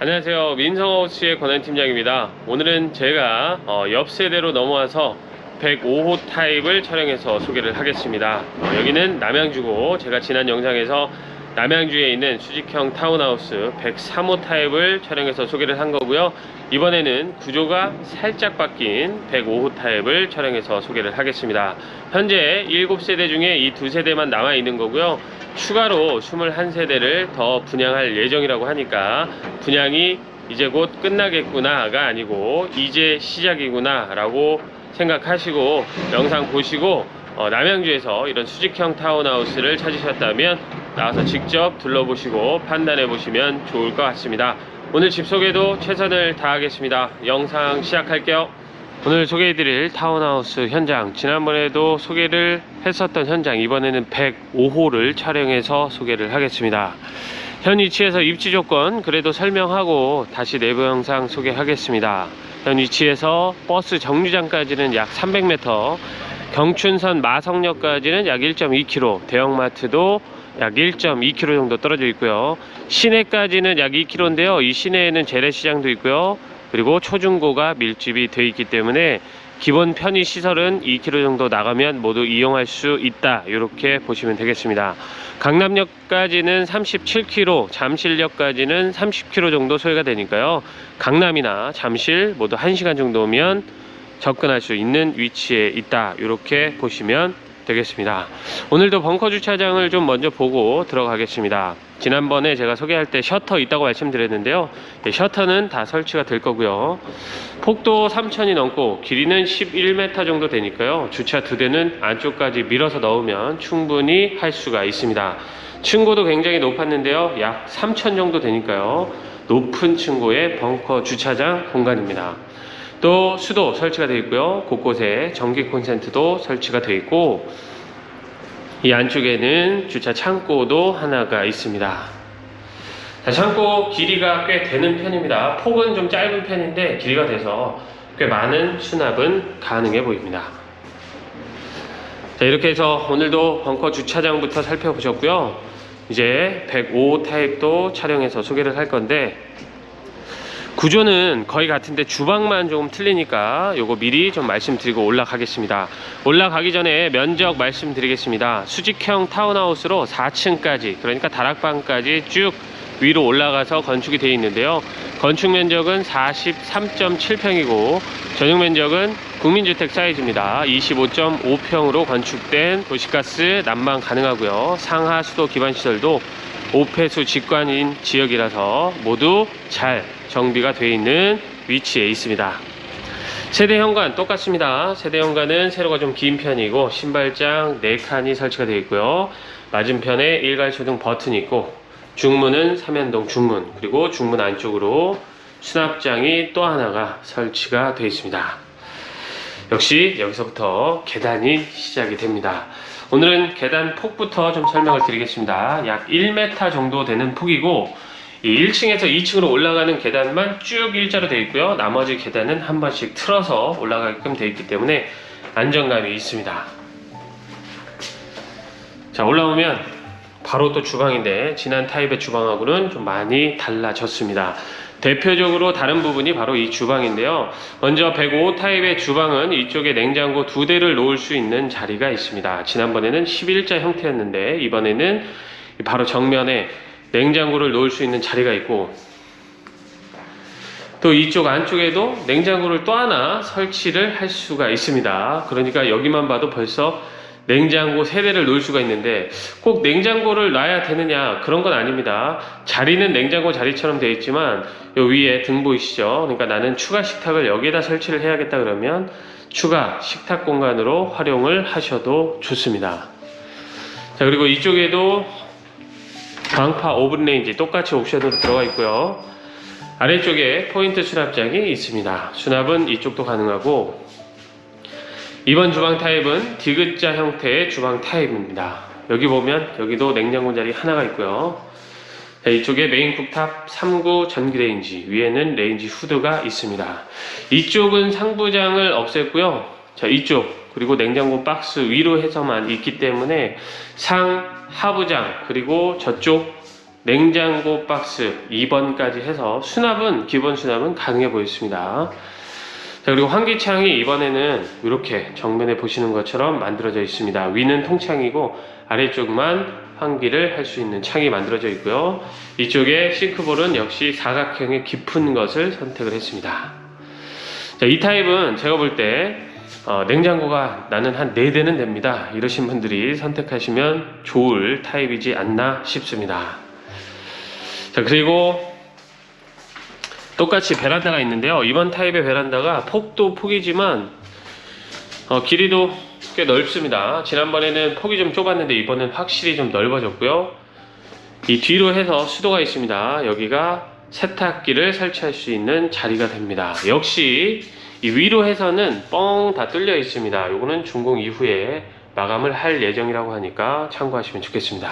안녕하세요. 민성하우스의 권한팀장입니다. 오늘은 제가 옆 세대로 넘어와서 105호 타입을 촬영해서 소개를 하겠습니다. 여기는 남양주고, 제가 지난 영상에서 남양주에 있는 수직형 타운하우스 103호 타입을 촬영해서 소개를 한 거고요. 이번에는 구조가 살짝 바뀐 105호 타입을 촬영해서 소개를 하겠습니다. 현재 7세대 중에 이 2세대만 남아 있는 거고요. 추가로 21세대를 더 분양할 예정이라고 하니까 분양이 이제 곧 끝나겠구나가 아니고 이제 시작이구나 라고 생각하시고 영상 보시고 남양주에서 이런 수직형 타운하우스를 찾으셨다면 나와서 직접 둘러보시고 판단해 보시면 좋을 것 같습니다. 오늘 집 소개도 최선을 다하겠습니다. 영상 시작할게요. 오늘 소개해드릴 타운하우스 현장, 지난번에도 소개를 했었던 현장, 이번에는 105호를 촬영해서 소개를 하겠습니다. 현 위치에서 입지 조건 그래도 설명하고 다시 내부 영상 소개하겠습니다. 현 위치에서 버스 정류장까지는 약 300m, 경춘선 마성역까지는 약 1.2km, 대형마트도 약 1.2km 정도 떨어져 있고요. 시내까지는 약 2km인데요. 이 시내에는 재래시장도 있고요. 그리고 초중고가 밀집이 되어 있기 때문에 기본 편의시설은 2km 정도 나가면 모두 이용할 수 있다, 이렇게 보시면 되겠습니다. 강남역까지는 37km, 잠실역까지는 30km 정도 소요가 되니까요. 강남이나 잠실 모두 1시간 정도면 접근할 수 있는 위치에 있다, 이렇게 보시면 되겠습니다. 오늘도 벙커 주차장을 좀 먼저 보고 들어가겠습니다. 지난번에 제가 소개할 때 셔터 있다고 말씀드렸는데요. 셔터는 다 설치가 될 거고요. 폭도 3,000이 넘고 길이는 11m 정도 되니까요. 주차 2대는 안쪽까지 밀어서 넣으면 충분히 할 수가 있습니다. 층고도 굉장히 높았는데요. 약 3,000 정도 되니까요. 높은 층고의 벙커 주차장 공간입니다. 또 수도 설치가 되어 있고요. 곳곳에 전기 콘센트도 설치가 되어 있고, 이 안쪽에는 주차 창고도 하나가 있습니다. 자, 창고 길이가 꽤 되는 편입니다. 폭은 좀 짧은 편인데 길이가 돼서 꽤 많은 수납은 가능해 보입니다. 자, 이렇게 해서 오늘도 벙커 주차장부터 살펴보셨고요. 이제 105 타입도 촬영해서 소개를 할 건데, 구조는 거의 같은데 주방만 조금 틀리니까 요거 미리 좀 말씀드리고 올라가겠습니다. 올라가기 전에 면적 말씀드리겠습니다. 수직형 타운하우스로 4층까지, 그러니까 다락방까지 쭉 위로 올라가서 건축이 되어 있는데요. 건축 면적은 43.7평이고 전용 면적은 국민주택 사이즈입니다. 25.5평으로 건축된 도시가스 난방 가능하고요. 상하 수도 기반시설도 5폐수 직관인 지역이라서 모두 잘 정비가 되어 있는 위치에 있습니다. 세대 현관 똑같습니다. 세대 현관은 세로가 좀 긴 편이고 신발장 4칸이 설치가 되어 있고요. 맞은편에 일괄초등 버튼이 있고, 중문은 삼연동 중문, 그리고 중문 안쪽으로 수납장이 또 하나가 설치가 되어 있습니다. 역시 여기서부터 계단이 시작이 됩니다. 오늘은 계단 폭부터 좀 설명을 드리겠습니다. 약 1m 정도 되는 폭이고, 이 1층에서 2층으로 올라가는 계단만 쭉 일자로 되어 있고요. 나머지 계단은 한 번씩 틀어서 올라가게끔 되어 있기 때문에 안정감이 있습니다. 자, 올라오면 바로 또 주방인데 지난 타입의 주방하고는 좀 많이 달라졌습니다. 대표적으로 다른 부분이 바로 이 주방인데요. 먼저 105 타입의 주방은 이쪽에 냉장고 2대를 놓을 수 있는 자리가 있습니다. 지난번에는 11자 형태였는데 이번에는 바로 정면에 냉장고를 놓을 수 있는 자리가 있고, 또 이쪽 안쪽에도 냉장고를 또 하나 설치를 할 수가 있습니다. 그러니까 여기만 봐도 벌써 냉장고 3대를 놓을 수가 있는데 꼭 냉장고를 놔야 되느냐, 그런 건 아닙니다. 자리는 냉장고 자리처럼 되어 있지만 요 위에 등 보이시죠? 그러니까 나는 추가 식탁을 여기에다 설치를 해야겠다 그러면 추가 식탁 공간으로 활용을 하셔도 좋습니다. 자, 그리고 이쪽에도 광파 오븐 레인지 똑같이 옵션으로 들어가 있고요. 아래쪽에 포인트 수납장이 있습니다. 수납은 이쪽도 가능하고, 이번 주방 타입은 디귿자 형태의 주방 타입입니다. 여기 보면 여기도 냉장고 자리 하나가 있고요. 자, 이쪽에 메인 쿡탑 3구 전기 레인지, 위에는 레인지 후드가 있습니다. 이쪽은 상부장을 없앴고요. 자, 이쪽 그리고 냉장고 박스 위로 해서만 있기 때문에 상 하부장, 그리고 저쪽 냉장고 박스 2번까지 해서 수납은 기본 수납은 가능해 보였습니다. 자, 그리고 환기창이 이번에는 이렇게 정면에 보시는 것처럼 만들어져 있습니다. 위는 통창이고 아래쪽만 환기를 할 수 있는 창이 만들어져 있고요. 이쪽에 싱크볼은 역시 사각형의 깊은 것을 선택을 했습니다. 자, 이 타입은 제가 볼 때 냉장고가 나는 한 4대는 됩니다. 이러신 분들이 선택하시면 좋을 타입이지 않나 싶습니다. 자, 그리고 똑같이 베란다가 있는데요. 이번 타입의 베란다가 폭도 폭이지만 길이도 꽤 넓습니다. 지난번에는 폭이 좀 좁았는데 이번엔 확실히 좀 넓어졌고요. 이 뒤로 해서 수도가 있습니다. 여기가 세탁기를 설치할 수 있는 자리가 됩니다. 역시 이 위로 해서는 뻥 다 뚫려 있습니다. 요거는 준공 이후에 마감을 할 예정이라고 하니까 참고하시면 좋겠습니다.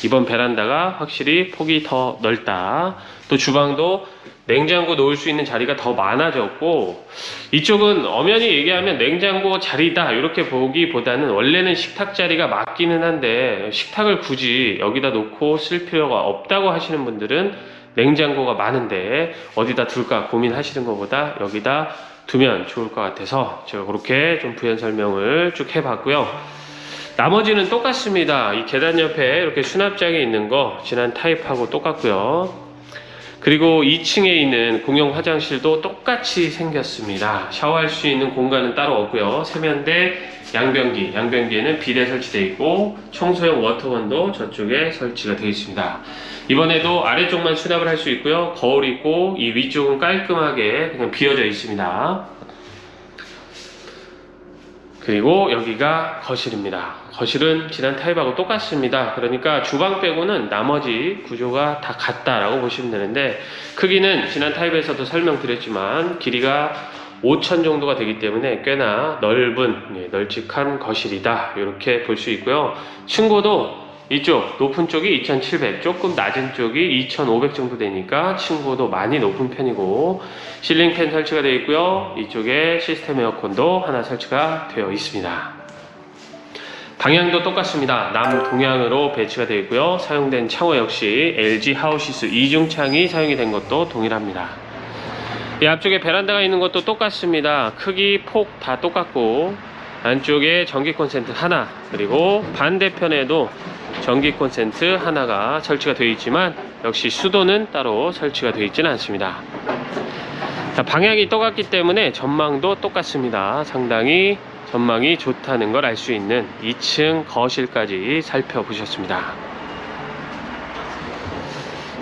이번 베란다가 확실히 폭이 더 넓다. 또 주방도 냉장고 놓을 수 있는 자리가 더 많아졌고, 이쪽은 엄연히 얘기하면 냉장고 자리다 이렇게 보기보다는 원래는 식탁 자리가 맞기는 한데 식탁을 굳이 여기다 놓고 쓸 필요가 없다고 하시는 분들은 냉장고가 많은데 어디다 둘까 고민하시는 것보다 여기다 두면 좋을 것 같아서 제가 그렇게 좀 부연 설명을 쭉 해봤고요. 나머지는 똑같습니다. 이 계단 옆에 이렇게 수납장이 있는 거 지난 타입하고 똑같고요. 그리고 2층에 있는 공용 화장실도 똑같이 생겼습니다. 샤워할 수 있는 공간은 따로 없고요. 세면대, 양변기에는 비데 설치되어 있고 청소용 워터건도 저쪽에 설치가 되어 있습니다. 이번에도 아래쪽만 수납을 할 수 있고요. 거울 있고 이 위쪽은 깔끔하게 그냥 비어져 있습니다. 그리고 여기가 거실입니다. 거실은 지난 타입하고 똑같습니다. 그러니까 주방 빼고는 나머지 구조가 다 같다라고 보시면 되는데, 크기는 지난 타입에서도 설명드렸지만 길이가 5천 정도가 되기 때문에 꽤나 넓은 널찍한 거실이다 이렇게 볼 수 있고요. 층고도 이쪽 높은 쪽이 2700, 조금 낮은 쪽이 2500 정도 되니까 층고도 많이 높은 편이고, 실링팬 설치가 되어 있고요. 이쪽에 시스템 에어컨도 하나 설치가 되어 있습니다. 방향도 똑같습니다. 남동향으로 배치가 되어 있고요. 사용된 창호 역시 LG 하우시스 이중창이 사용이 된 것도 동일합니다. 이 앞쪽에 베란다가 있는 것도 똑같습니다. 크기, 폭 다 똑같고 안쪽에 전기 콘센트 하나, 그리고 반대편에도 전기 콘센트 하나가 설치가 되어 있지만 역시 수도는 따로 설치가 되어 있지는 않습니다. 자, 방향이 똑같기 때문에 전망도 똑같습니다. 상당히 전망이 좋다는 걸 알 수 있는 2층 거실까지 살펴보셨습니다.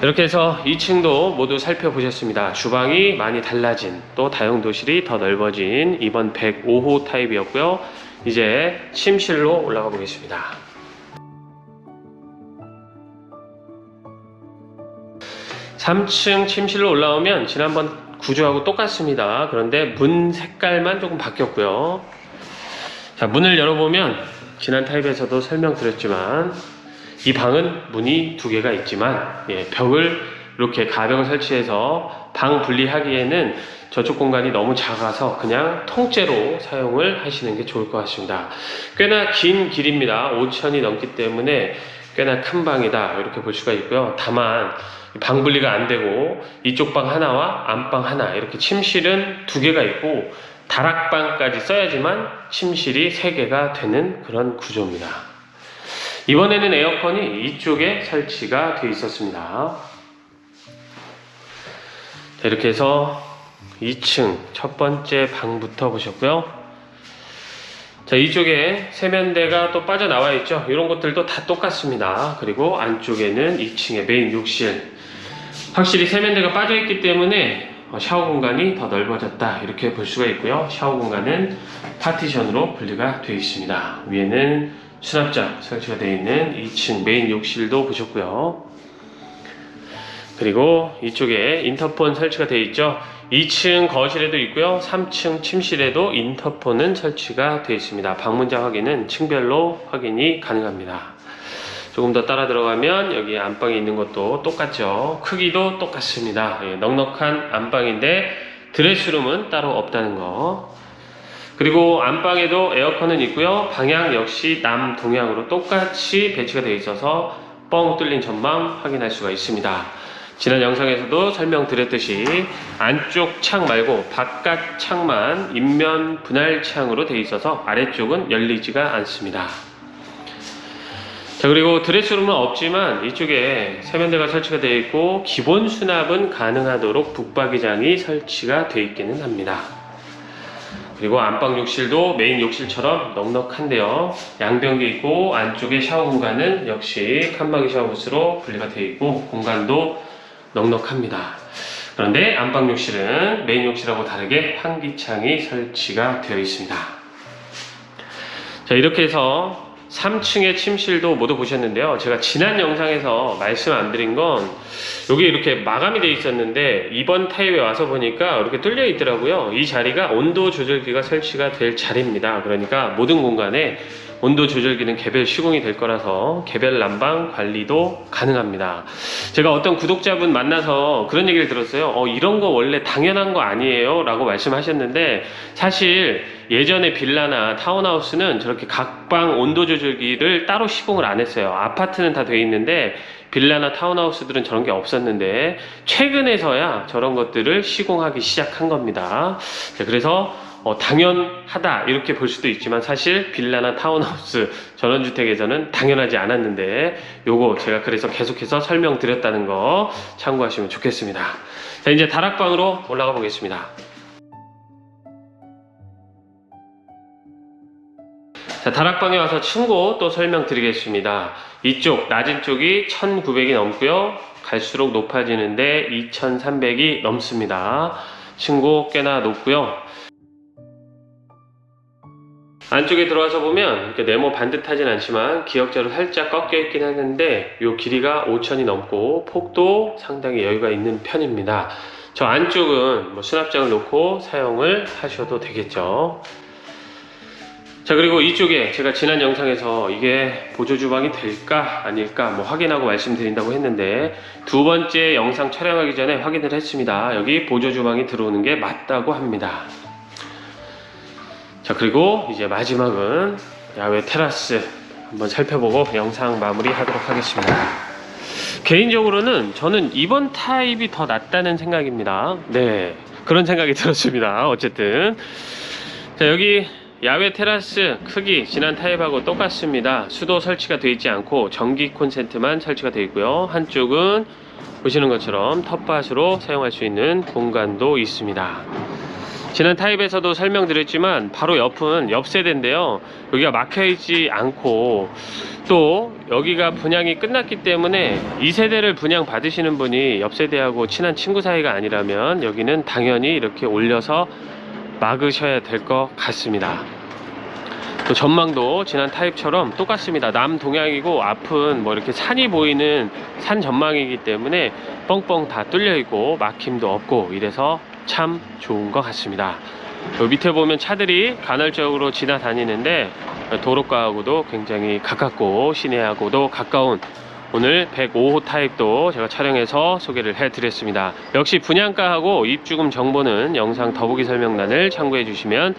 이렇게 해서 2층도 모두 살펴보셨습니다. 주방이 많이 달라진, 또 다용도실이 더 넓어진 이번 105호 타입이었고요. 이제 침실로 올라가 보겠습니다. 3층 침실로 올라오면 지난번 구조하고 똑같습니다. 그런데 문 색깔만 조금 바뀌었고요. 자, 문을 열어보면 지난 타입에서도 설명드렸지만 이 방은 문이 2개가 있지만 벽을 이렇게 가벽을 설치해서 방 분리하기에는 저쪽 공간이 너무 작아서 그냥 통째로 사용을 하시는 게 좋을 것 같습니다. 꽤나 긴 길입니다. 5천이 넘기 때문에 꽤나 큰 방이다 이렇게 볼 수가 있고요. 다만 방 분리가 안 되고 이쪽 방 하나와 안방 하나, 이렇게 침실은 2개가 있고 다락방까지 써야지만 침실이 3개가 되는 그런 구조입니다. 이번에는 에어컨이 이쪽에 설치가 되어 있었습니다. 자, 이렇게 해서 2층 첫 번째 방부터 보셨고요. 자, 이쪽에 세면대가 또 빠져나와 있죠. 이런 것들도 다 똑같습니다. 그리고 안쪽에는 2층의 메인 욕실, 확실히 세면대가 빠져 있기 때문에 샤워 공간이 더 넓어졌다 이렇게 볼 수가 있고요. 샤워 공간은 파티션으로 분리가 되어 있습니다. 위에는 수납장 설치가 되어 있는 2층 메인 욕실도 보셨고요. 그리고 이쪽에 인터폰 설치가 되어 있죠. 2층 거실에도 있고요. 3층 침실에도 인터폰은 설치가 되어 있습니다. 방문자 확인은 층별로 확인이 가능합니다. 조금 더 따라 들어가면 여기 안방에 있는 것도 똑같죠. 크기도 똑같습니다. 넉넉한 안방인데 드레스룸은 따로 없다는 거. 그리고 안방에도 에어컨은 있고요. 방향 역시 남동향으로 똑같이 배치가 되어 있어서 뻥 뚫린 전망 확인할 수가 있습니다. 지난 영상에서도 설명드렸듯이 안쪽 창 말고 바깥 창만 인면 분할 창으로 되어 있어서 아래쪽은 열리지가 않습니다. 자, 그리고 드레스룸은 없지만 이쪽에 세면대가 설치가 되어 있고 기본 수납은 가능하도록 붙박이장이 설치가 되어 있기는 합니다. 그리고 안방 욕실도 메인 욕실처럼 넉넉한데요. 양변기 있고 안쪽에 샤워 공간은 역시 칸막이 샤워부스로 분리가 되어 있고 공간도 넉넉합니다. 그런데 안방 욕실은 메인 욕실하고 다르게 환기창이 설치가 되어 있습니다. 자, 이렇게 해서 3층의 침실도 모두 보셨는데요. 제가 지난 영상에서 말씀 안 드린 건 여기 이렇게 마감이 되어 있었는데 이번 타입에 와서 보니까 이렇게 뚫려 있더라고요. 이 자리가 온도 조절기가 설치가 될 자리입니다. 그러니까 모든 공간에 온도 조절기는 개별 시공이 될 거라서 개별 난방 관리도 가능합니다. 제가 어떤 구독자분 만나서 그런 얘기를 들었어요. 이런 거 원래 당연한 거 아니에요? 라고 말씀하셨는데 사실 예전에 빌라나 타운하우스는 저렇게 각방 온도 조절기를 따로 시공을 안 했어요. 아파트는 다 돼 있는데 빌라나 타운하우스들은 저런 게 없었는데 최근에서야 저런 것들을 시공하기 시작한 겁니다. 그래서 당연하다 이렇게 볼 수도 있지만 사실 빌라나 타운하우스 전원주택에서는 당연하지 않았는데 요거 제가 그래서 계속해서 설명드렸다는 거 참고하시면 좋겠습니다. 자, 이제 다락방으로 올라가 보겠습니다. 자, 다락방에 와서 층고 또 설명드리겠습니다. 이쪽 낮은 쪽이 1900이 넘고요. 갈수록 높아지는데 2300이 넘습니다. 층고 꽤나 높고요. 안쪽에 들어와서 보면 이렇게 네모 반듯하진 않지만 기역자로 살짝 꺾여 있긴 하는데 이 길이가 5000이 넘고 폭도 상당히 여유가 있는 편입니다. 저 안쪽은 수납장을 놓고 사용을 하셔도 되겠죠. 자, 그리고 이쪽에 제가 지난 영상에서 이게 보조주방이 될까 아닐까 확인하고 말씀드린다고 했는데 두 번째 영상 촬영하기 전에 확인을 했습니다. 여기 보조주방이 들어오는 게 맞다고 합니다. 자, 그리고 이제 마지막은 야외 테라스 한번 살펴보고 영상 마무리 하도록 하겠습니다. 개인적으로는 저는 이번 타입이 더 낫다는 생각입니다. 네, 그런 생각이 들었습니다. 어쨌든 자, 여기 야외 테라스 크기 지난 타입하고 똑같습니다. 수도 설치가 되어 있지 않고 전기 콘센트만 설치가 되어 있고요. 한쪽은 보시는 것처럼 텃밭으로 사용할 수 있는 공간도 있습니다. 지난 타입에서도 설명드렸지만 바로 옆은 옆세대인데요. 여기가 막혀있지 않고 또 여기가 분양이 끝났기 때문에 2세대를 분양 받으시는 분이 옆세대하고 친한 친구 사이가 아니라면 여기는 당연히 이렇게 올려서 막으셔야 될 것 같습니다. 또 전망도 지난 타입처럼 똑같습니다. 남동향이고 앞은 이렇게 산이 보이는 산 전망이기 때문에 뻥뻥 다 뚫려 있고 막힘도 없고 이래서 참 좋은 것 같습니다. 여기 밑에 보면 차들이 간헐적으로 지나다니는데 도로가하고도 굉장히 가깝고 시내하고도 가까운 오늘 105호 타입도 제가 촬영해서 소개를 해드렸습니다. 역시 분양가하고 입주금 정보는 영상 더보기 설명란을 참고해 주시면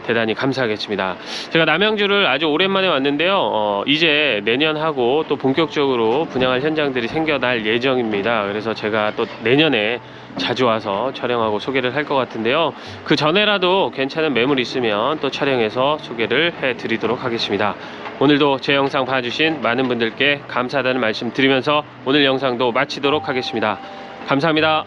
대단히 감사하겠습니다. 제가 남양주를 아주 오랜만에 왔는데요. 이제 내년하고 또 본격적으로 분양할 현장들이 생겨날 예정입니다. 그래서 제가 또 내년에 자주 와서 촬영하고 소개를 할 것 같은데요. 그 전에라도 괜찮은 매물 있으면 또 촬영해서 소개를 해드리도록 하겠습니다. 오늘도 제 영상 봐주신 많은 분들께 감사하다는 말씀 드리면서 오늘 영상도 마치도록 하겠습니다. 감사합니다.